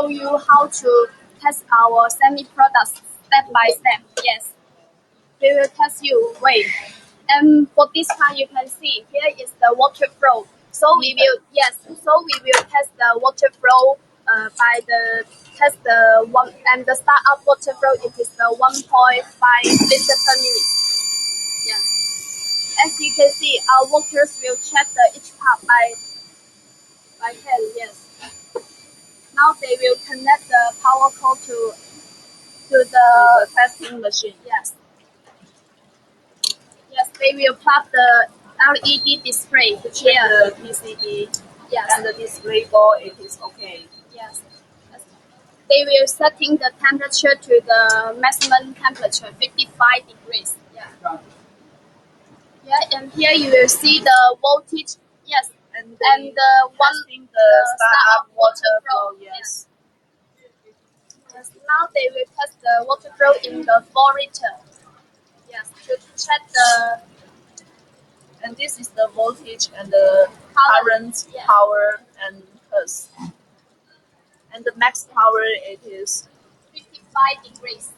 show you how to test our semi-products step by step. Yes, we will test you. Wait. And for this part, you can see here is the water flow. So we will test the water flow by the test the one and the startup water flow. It is the 1.5 liter per minute. Yes. As you can see, our workers will check each part by hand. Yes. Now they will connect the power cord to the testing machine. Yes. Yes, they will plug the LED display to check the PCB. Yes. And the display board it is okay. Yes. They will setting the temperature to the maximum temperature, 55 degrees. Yeah. Yeah, and here you will see the voltage. Yes. And the startup water flow. Yes. Yes. Now they will test the water flow in the 4 liter. Yes, to check the. And this is the voltage and the current, power, and hertz. And the max power it is 55 degrees.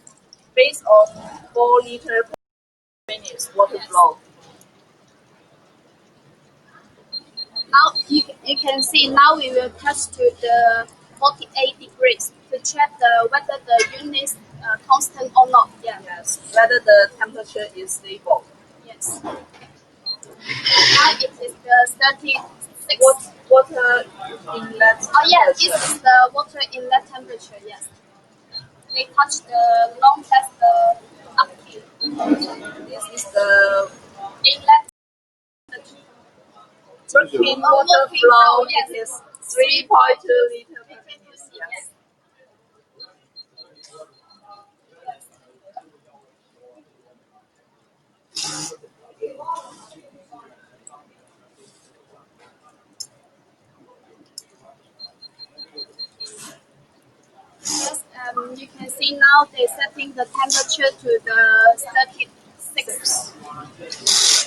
Based on 4 liter per minute water flow. Now you can see now we will test to the 48 degrees to check whether the unit is constant or not. Yeah. Yes. Whether the temperature is stable. Yes. Now it is the 36 water inlet. Oh yeah, this is the water inlet temperature. Yes. They touch the long test the uphill. This is the inlet. Working water flow. Yes. It is 3.2 liter per minute. Yes. Yes, you can see now they're setting the temperature to the 36.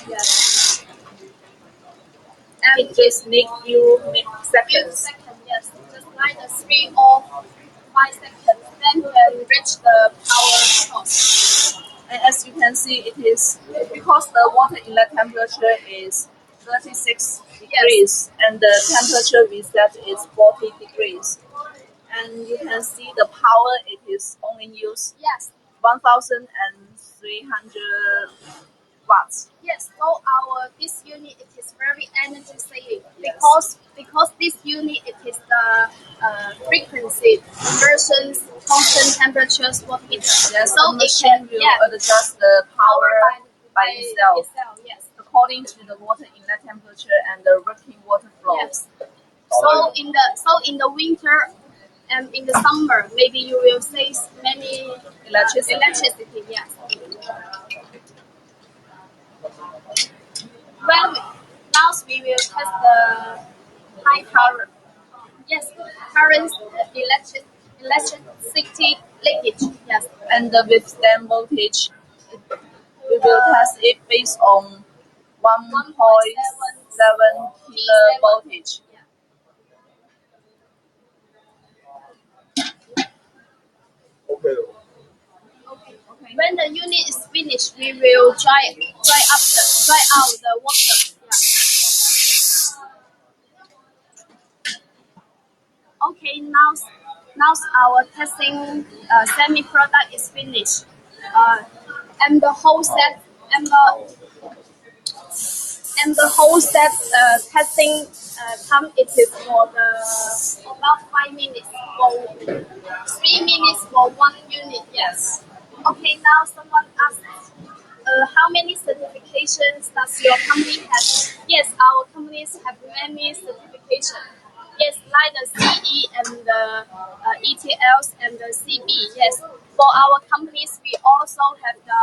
Yes. And it just need few seconds. Yes, just like the 3 or 5 seconds, then can reach the power source. And as you can see, it is because the water inlet temperature is 36 degrees, and the temperature we set is 40 degrees. And you can see the power it is only used 1,300 watts. Yes, so this unit it is very energy saving because this unit it is the frequency inversions, constant temperatures for heater. Yes, so the machine will adjust the power by itself. Yes, according to the water inlet temperature and the working water flow. Yes. So in the winter. And in the summer, maybe you will save many electricity. Yes. Now we will test the high power. Yes, current electricity leakage. Yes. And the withstand voltage, we will test it based on 1.7 kilo voltage. Okay. When the unit is finished, we will dry out the water. Yeah. Okay, now our testing semi product is finished, and the whole set testing time it is for about 5 minutes for 3 minutes for one unit. Yes. Okay, now someone asked, how many certifications does your company have? Yes, our companies have many certifications. Yes, like the CE and the ETLs and the CB. Yes, for our companies, we also have the